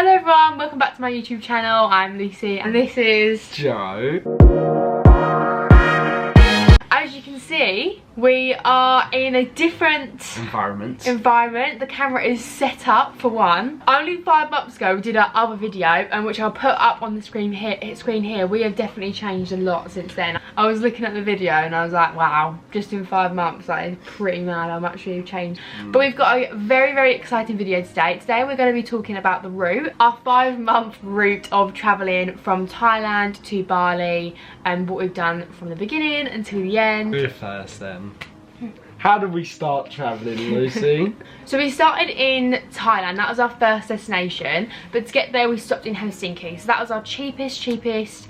Hello everyone, welcome back to my YouTube channel. I'm Lucy and this is Joe. As you can see, we are in a different environment. The camera is set up for one. Only 5 months ago we did our other video, which I'll put up on the screen here. We have definitely changed a lot since then. I was looking at the video and I was like, wow, just in 5 months, that is pretty mad how much we've changed. But we've got a very, very exciting video today. Today we're going to be talking about the route, our 5-month route of travelling from Thailand to Bali, and what we've done from the beginning until the end. We're first then. How did we start travelling, Lucy? So we started in Thailand. That was our first destination, but to get there we stopped in Helsinki. So that was our cheapest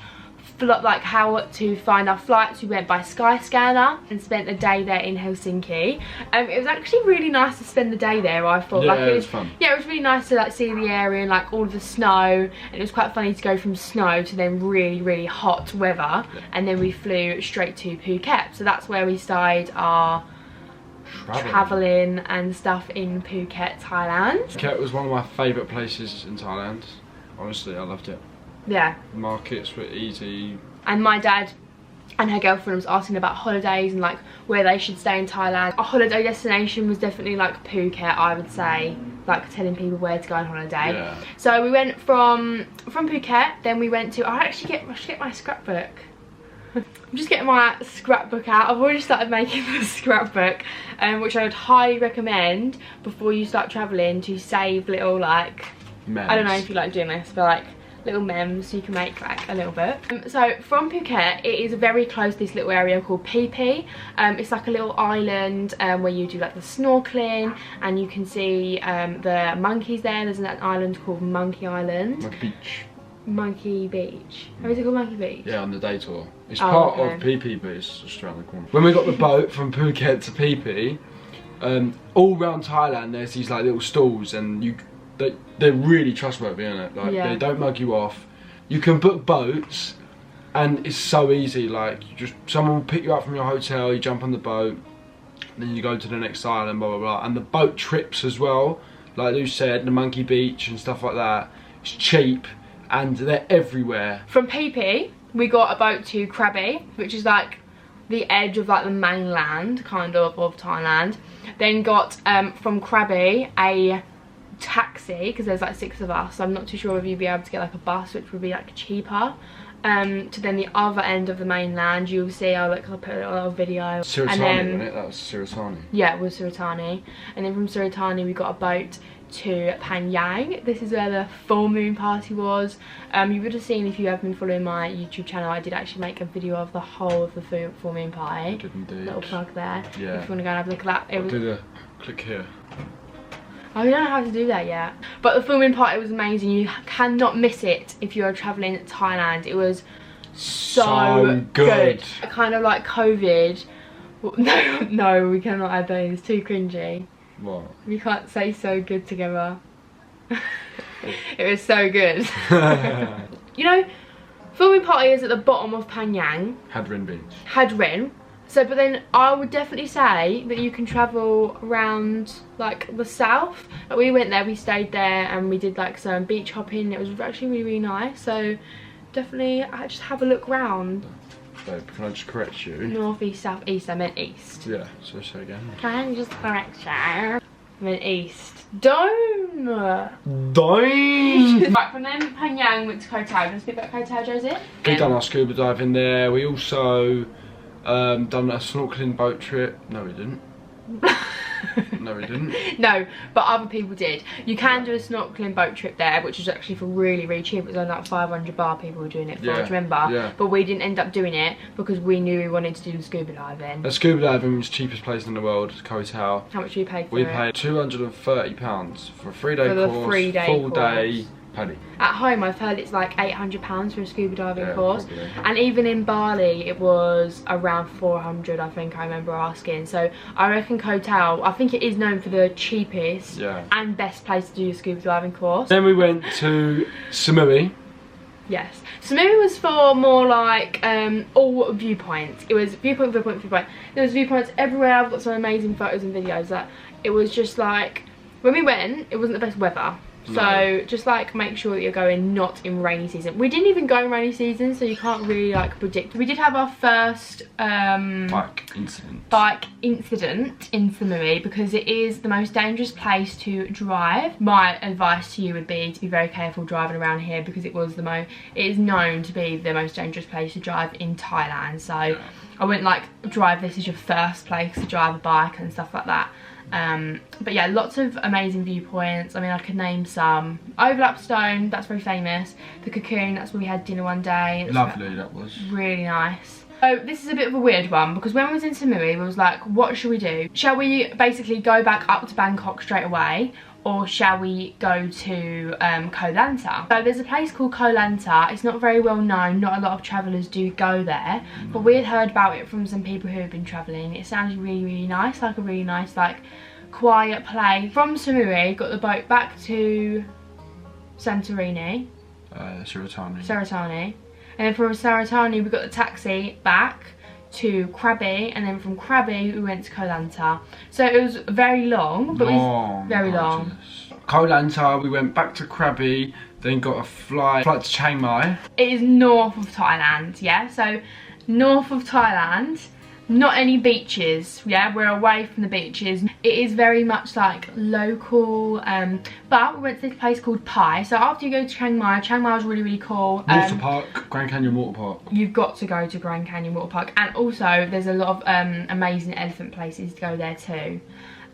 like how to find our flights. We went by Skyscanner and spent the day there in Helsinki. It was actually really nice to spend the day there, I thought. Yeah, like, it was fun. Yeah, it was really nice to like see the area and like all of the snow, and it was quite funny to go from snow to then really, really hot weather. Yeah. And then we flew straight to Phuket. So that's where we started our travelling and stuff in Phuket, Thailand. Phuket was one of my favourite places in Thailand. Honestly, I loved it. Yeah. The markets were easy. And my dad and her girlfriend was asking about holidays and like where they should stay in Thailand. Our holiday destination was definitely like Phuket, I would say, like telling people where to go on holiday. Yeah. So we went from Phuket, then we went to, I should get my scrapbook. I'm just getting my scrapbook out. I've already started making the scrapbook, which I would highly recommend before you start travelling, to save little like memes. I don't know if you like doing this, but like little memes so you can make like a little book. So from Phuket, it is very close to this little area called Phi Phi. It's like a little island where you do like the snorkeling, and you can see the monkeys there. There's an island called Monkey Island. Monkey Beach. Or is it called Monkey Beach? Yeah, on the day tour. It's part of Phi Phi, but it's just around the corner. When we got the boat from Phuket to Phi Phi, all around Thailand there's these like little stalls, and they're really trustworthy, isn't it? Like, they don't mug you off. You can book boats and it's so easy. Like, someone will pick you up from your hotel, you jump on the boat, then you go to the next island, blah blah blah. And the boat trips as well, like Lou said, the Monkey Beach and stuff like that. It's cheap and they're everywhere. From Phi Phi we got a boat to Krabi, which is like the edge of like the mainland kind of Thailand. Then got from Krabi a taxi, because there's like 6 of us, so I'm not too sure if you'd be able to get like a bus, which would be like cheaper, to then the other end of the mainland. You'll see I'll put a little video. Siratani, wasn't it? That was Siratani. Yeah, it was Siratani. And then from Siratani we got a boat to Panyang. This is where the full moon party was. You would have seen, if you have been following my YouTube channel, I did actually make a video of the whole of the full moon party. I did indeed. Little plug there. Yeah. If you want to go and have a look at that. I'll do the click here. Oh, we don't know how to do that yet. But the full moon party was amazing. You cannot miss it if you're travelling to Thailand. It was so good. Kind of like COVID. No, we cannot add those. It's too cringy. What? We can't say so good together. It was so good. You know, full moon party is at the bottom of Panyang. Hadrin Beach. Hadrin. So, but then I would definitely say that you can travel around like the south. Like, we went there, we stayed there, and we did like some beach hopping. It was actually really, really nice. So definitely just have a look round. Babe, can I just correct you? North, east, south, east. I meant east. Yeah, so say again. Can I just correct you? I meant east. Don't. Right, from then Panyang went to Koh Tao. Do you speak about Koh Tao, Josie? We done our scuba diving there. We also done a snorkeling boat trip. No, we didn't. No, we didn't. No, but other people did. You can do a snorkeling boat trip there, which is actually for really, really cheap. It was only like 500 baht people were doing it for, do you remember? Yeah. But we didn't end up doing it because we knew we wanted to do scuba diving. Scuba diving was the cheapest place in the world, Koh Tao. How much did you pay for it? We paid £230 for a 3-day course, full day. Paddy. At home I've heard it's like £800 for a scuba diving course, probably. And even in Bali it was around 400, I think I remember asking. So I reckon Koh Tao, I think it is known for the cheapest and best place to do a scuba diving course. Then we went to Samui. Yes, Samui was for more like all viewpoints. It was viewpoint. There was viewpoints everywhere. I've got some amazing photos and videos. That it was just like, when we went, it wasn't the best weather. So just like make sure that you're going not in rainy season. We didn't even go in rainy season, so you can't really like predict. We did have our first bike incident in Samui because it is the most dangerous place to drive. My advice to you would be to be very careful driving around here because it is known to be the most dangerous place to drive in Thailand. So I wouldn't like drive this as your first place to drive a bike and stuff like that. But yeah, lots of amazing viewpoints. I mean, I could name some. Overlap Stone, that's very famous. The Cocoon, that's where we had dinner one day. Lovely, that was. Really nice. So this is a bit of a weird one because when we was in Samui, we was like, what should we do? Shall we basically go back up to Bangkok straight away? Or shall we go to Koh Lanta? So there's a place called Koh Lanta. It's not very well known. Not a lot of travellers do go there. But we had heard about it from some people who have been travelling. It sounds really, really nice. Like a really nice, like, quiet place. From Samui, got the boat back to Santorini. Saratani. And then from Saratani, we got the taxi back to Krabi, and then from Krabi we went to Koh Lanta. So it was very long, but very long. Koh Lanta, we went back to Krabi, then got a flight to Chiang Mai. It is north of Thailand, yeah? So north of Thailand, not any beaches, yeah? We're away from the beaches. It is very much like local, but we went to this place called Pai. So after you go to Chiang Mai was really, really cool. Water Park, Grand Canyon Water Park. You've got to go to Grand Canyon Water Park. And also there's a lot of amazing elephant places to go there too.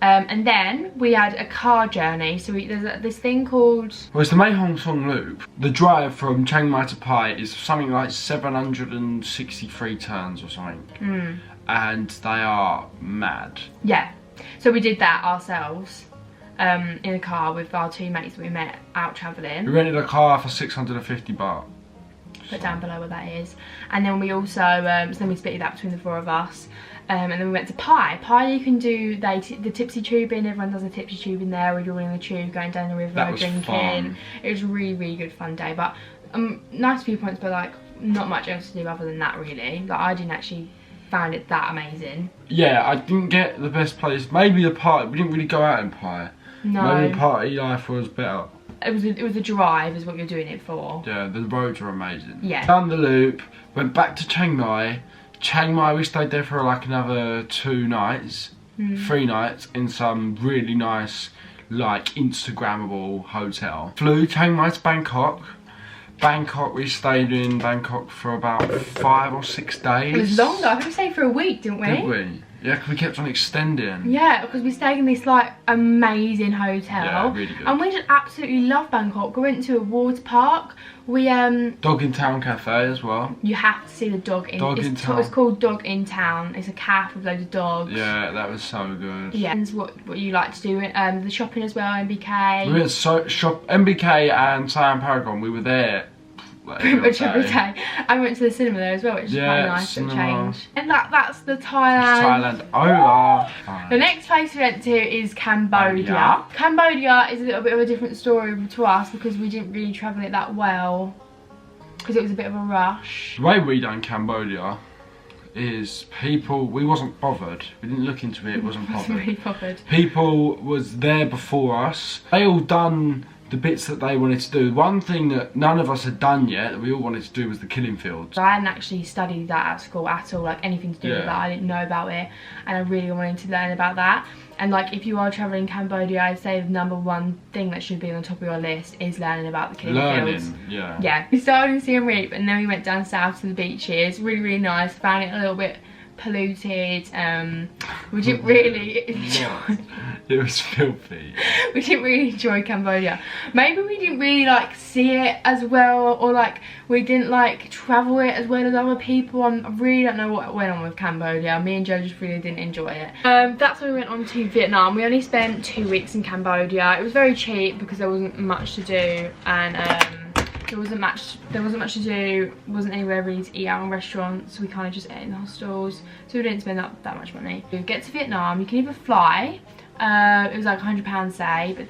And then we had a car journey. So there's this thing called... Well, it's the Mae Hong Son Loop. The drive from Chiang Mai to Pai is something like 763 turns or something. And they are mad. Yeah, so we did that ourselves in a car with our two mates that we met out travelling. We rented a car for 650 baht. Put down below what that is. And then we also, so then we split it up between the four of us. And then we went to Pai. Pai you can do the tipsy tubing. Everyone does a tipsy tubing there where you're in the tube going down the river drinking. Fun. It was a really, really good fun day. But nice viewpoints, but like not much else to do other than that really. Like I didn't actually find it that amazing. Yeah, I didn't get the best place. Maybe the party. We didn't really go out in Pai. No. Maybe the party life was better. It was a drive is what you're doing it for. Yeah, the roads are amazing. Yeah. Done the loop, went back to Chiang Mai. Chiang Mai, we stayed there for like another 3 nights in some really nice, like Instagrammable hotel. Flew Chiang Mai to Bangkok. We stayed in Bangkok for about 5 or 6 days. It was longer. I think we stayed for a week, didn't we? Did we? Yeah, because we kept on extending. Yeah, because we stayed in this like amazing hotel. Yeah, really good. And we just absolutely love Bangkok. We went to a water park. We Dog in Town Cafe as well. You have to see the dog in Town. It's called Dog in Town. It's a cafe with loads of dogs. Yeah, that was so good. Yeah, and what you like to do, the shopping as well, MBK. We went to shop MBK and Siam Paragon. We were there pretty much every day. I went to the cinema there as well, which is quite nice to change. And that's the Thailand. Thailand. The next place we went to is Cambodia. Cambodia is a little bit of a different story to us because we didn't really travel it that well because it was a bit of a rush. The way we done Cambodia is we wasn't bothered. We didn't look into it, wasn't bothered. People was there before us. They all done the bits that they wanted to do. One thing that none of us had done yet that we all wanted to do was the killing fields. I hadn't actually studied that at school at all, like anything to do with that. I didn't know about it and I really wanted to learn about that. And like if you are travelling Cambodia, I'd say the #1 thing that should be on the top of your list is learning about the killing fields. Yeah. We started in Siem Reap and then we went down south to the beaches. Really, really nice. Found it a little bit polluted. We didn't really enjoy. It was filthy. We didn't really enjoy Cambodia. Maybe we didn't really like see it as well, or like we didn't like travel it as well as other people. I really don't know what went on with Cambodia. Me and Joe just really didn't enjoy it. That's when we went on to Vietnam. We only spent 2 weeks in Cambodia. It was very cheap because there wasn't much to do, and there wasn't much to do, wasn't anywhere really to eat out in restaurants, so we kind of just ate in the hostels, so we didn't spend that much money. To get to Vietnam, you can either fly It was like £100 say, but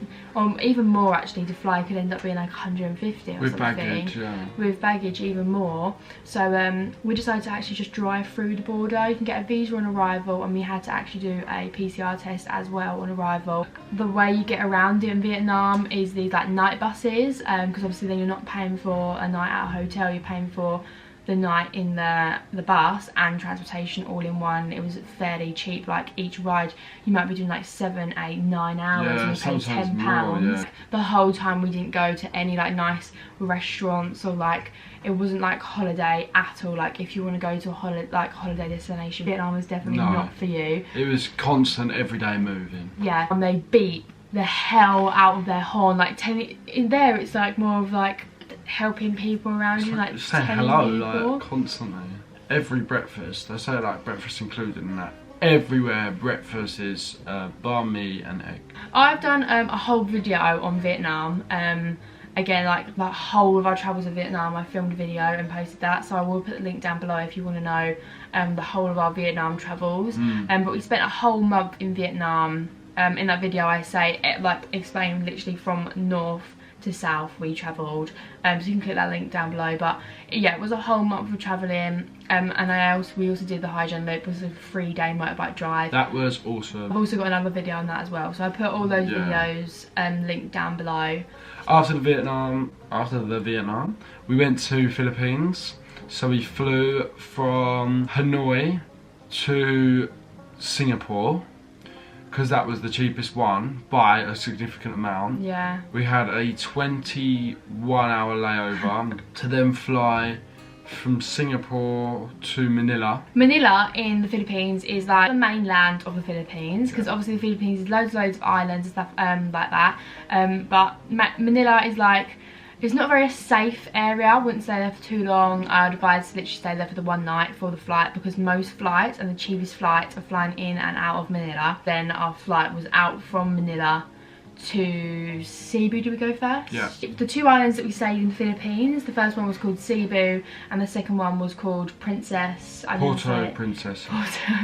even more actually. To fly could end up being like 150 or with something. Baggage, yeah. With baggage, even more. So we decided to actually just drive through the border. You can get a visa on arrival, and we had to actually do a PCR test as well on arrival. The way you get around it in Vietnam is these like night buses, because obviously then you're not paying for a night at a hotel. You're paying for the night in the bus and transportation all in one. It was fairly cheap. Like each ride you might be doing like 7, 8, 9 hours, and you pay £10. Yeah. The whole time we didn't go to any like nice restaurants, or like it wasn't like holiday at all. Like if you want to go to a holiday destination, Vietnam was definitely not for you. It was constant everyday moving. Yeah, and they beat the hell out of their horn. Like in there it's like more of like helping people around you, like say hello like constantly. Every breakfast, they say like breakfast included in that. Everywhere breakfast is banh mi and egg. I've done a whole video on Vietnam. Again, like the whole of our travels in Vietnam, I filmed a video and posted that, so I will put the link down below if you want to know the whole of our Vietnam travels. But we spent a whole month in Vietnam. In that video I say like explain literally from north to south we travelled, so you can click that link down below. But yeah, it was a whole month of travelling, and we also did the Haijian Loop, which was a 3-day motorbike drive. That was awesome. I've also got another video on that as well, so I put all those videos linked down below. After the Vietnam, we went to Philippines. So we flew from Hanoi to Singapore, because that was the cheapest one by a significant amount. Yeah. We had a 21-hour layover to then fly from Singapore to Manila. Manila in the Philippines is like the mainland of the Philippines, because obviously the Philippines is loads of islands and stuff like that. But Manila is like, it's not a very safe area. I wouldn't stay there for too long. I would advise to literally stay there for the one night for the flight, because most flights and the cheapest flights are flying in and out of Manila. Then our flight was out from Manila to Cebu. Did we go first? Yeah. The 2 islands that we stayed in the Philippines, the first one was called Cebu and the second one was called Princess. Porto Princess.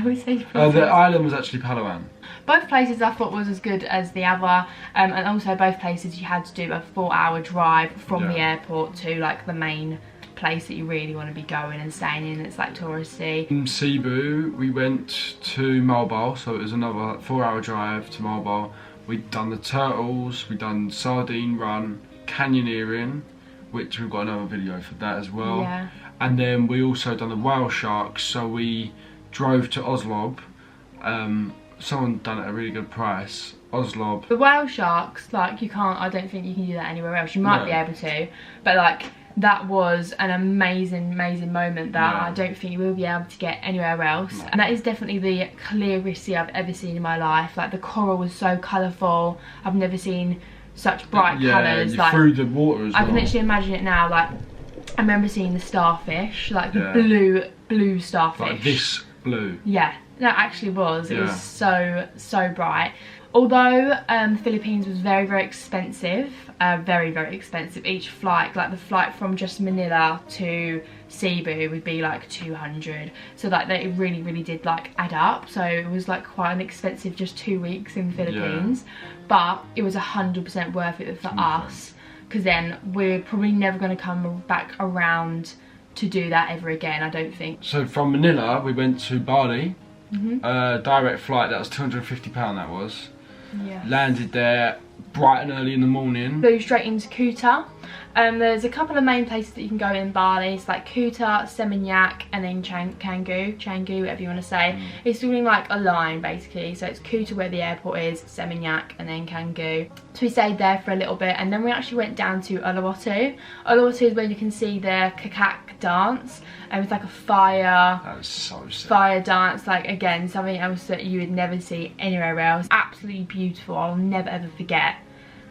We say Princess. The island was actually Palawan. Both places I thought was as good as the other, and also both places you had to do a 4-hour drive from the airport to like the main place that you really want to be going and staying in. It's like touristy. In Cebu we went to Malbo, so it was another 4-hour drive to Malbo. We'd done the turtles, we'd done Sardine Run, canyoneering, which we've got another video for that as well. Yeah. And then we also done the whale sharks, so we drove to Oslo. Someone done it at a really good price. Oslo. The whale sharks, like I don't think you can do that anywhere else. You might be able to, but like that was an amazing moment that I don't think you will be able to get anywhere else. And that is definitely the clearest sea I've ever seen in my life. Like the coral was so colourful. I've never seen such bright colours. Like through the water as well. I can literally imagine it now. Like I remember seeing the starfish, like the blue starfish. Like this blue. Yeah, that actually was. It was so bright. Although the Philippines was very expensive, very expensive. Each flight, like the flight from just Manila to Cebu would be like 200. So like it really did like add up. So it was like quite an expensive just 2 weeks in the Philippines. But it was 100% worth it for us, because then we're probably never going to come back around to do that ever again, I don't think. So from Manila we went to Bali. Direct flight, that was £250 that was. Yeah. Landed there bright and early in the morning. Flew straight into Kuta. There's a couple of main places that you can go in Bali. It's like Kuta, Seminyak, and then Canggu, whatever you want to say. It's doing like a line basically. So it's Kuta where the airport is, Seminyak, and then Canggu. So we stayed there for a little bit, and then we actually went down to Uluwatu. Uluwatu is where you can see the kakak dance. It's like a fire. That was so sick. Fire dance, like again something else that you would never see anywhere else. Absolutely beautiful. I'll never ever forget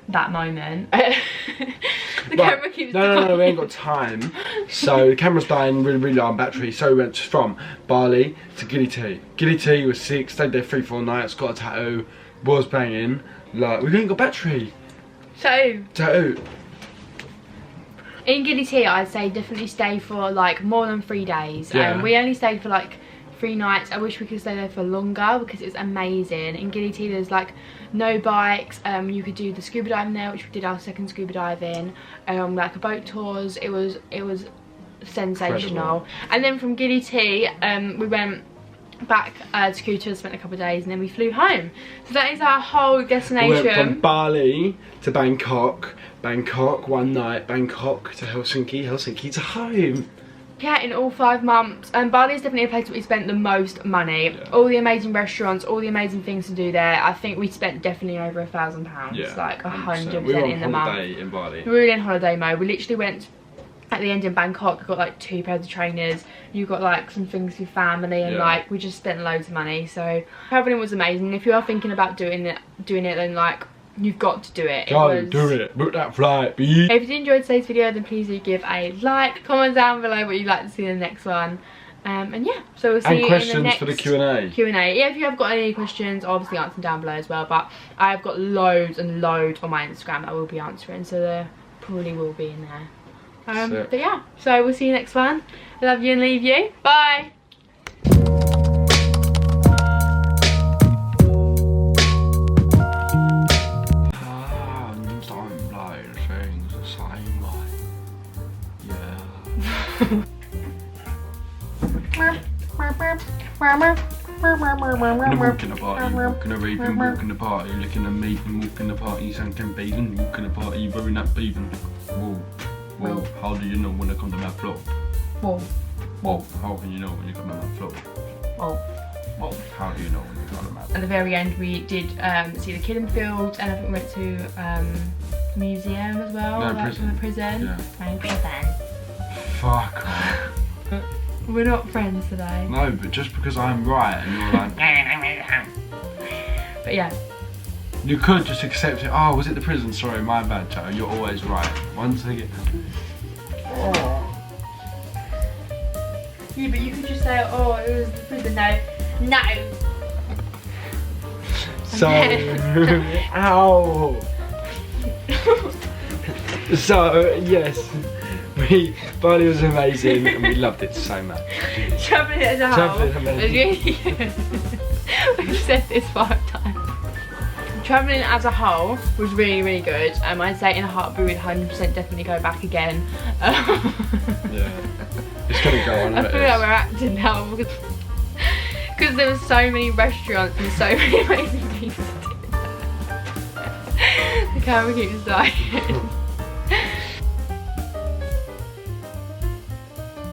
that moment. The camera keeps dying. No, we ain't got time. So the camera's dying really low on battery. So we went from Bali to Gili. Gili was sick, stayed there 3-4 nights, got a tattoo, was banging. Like we ain't got battery. Tattoo. In Gili, I'd say definitely stay for like more than 3 days. We only stayed for like 3 nights. I wish we could stay there for longer because it's amazing. In Gili there's like no bikes. You could do the scuba diving there, which we did our second scuba diving. Like a boat tours. It was sensational. Incredible. And then from Gili we went back to Kuta, spent a couple of days, and then we flew home. So that is our whole destination. We went from Bali to Bangkok, Bangkok one night, Bangkok to Helsinki, Helsinki to home. Yeah, in all 5 months. Bali is definitely a place where we spent the most money. Yeah. All the amazing restaurants, all the amazing things to do there. I think we spent definitely over £1,000. Yeah, like 100% we were on in the month. holiday in Bali. We were in holiday mode. We literally went at the end in Bangkok. Got like 2 pairs of trainers. You got like some things for your family, and like we just spent loads of money. So traveling was amazing. If you are thinking about doing it, then like you've got to do it. Do it. Book that flight, B. If you enjoyed today's video, then please do give a like. Comment down below what you'd like to see in the next one. And yeah, so we'll see you in the next for the Q&A. Yeah, if you have got any questions, obviously answer them down below as well. But I've got loads and loads on my Instagram that I will be answering, so there probably will be in there. But yeah, so we'll see you next one. Love you and leave you. Bye. Walking the party, walking the raving, walking the party, looking amazing, walking the party, sunken bathing, walking the party, wearing that bathing. Whoa, whoa, how do you know when I come to my flow? Whoa, whoa, how can you know when you come to my flow? Whoa, whoa, how do you know when you come to my flow? At the very end we did see the killing fields, and I think we went to museum as well. No, like prison. From the prison. Yeah. No, prison. Fuck off. We're not friends today. No, but just because I'm right and you're like... But yeah. You could just accept it. Oh, was it the prison? Sorry, my bad, Joe. You're always right. Once again. Oh. Yeah, but you could just say, oh, it was the prison. No. So... Ow! So, yes. Bali was amazing and we loved it so much. Travelling as a whole was really good. We've said this 5 times. Travelling as a whole was really, really good. I'd say in a heartbeat we'd 100% definitely go back again. Yeah. It's gonna go on. I feel like we're acting now because there were so many restaurants and so many amazing things to do. The camera keeps dying.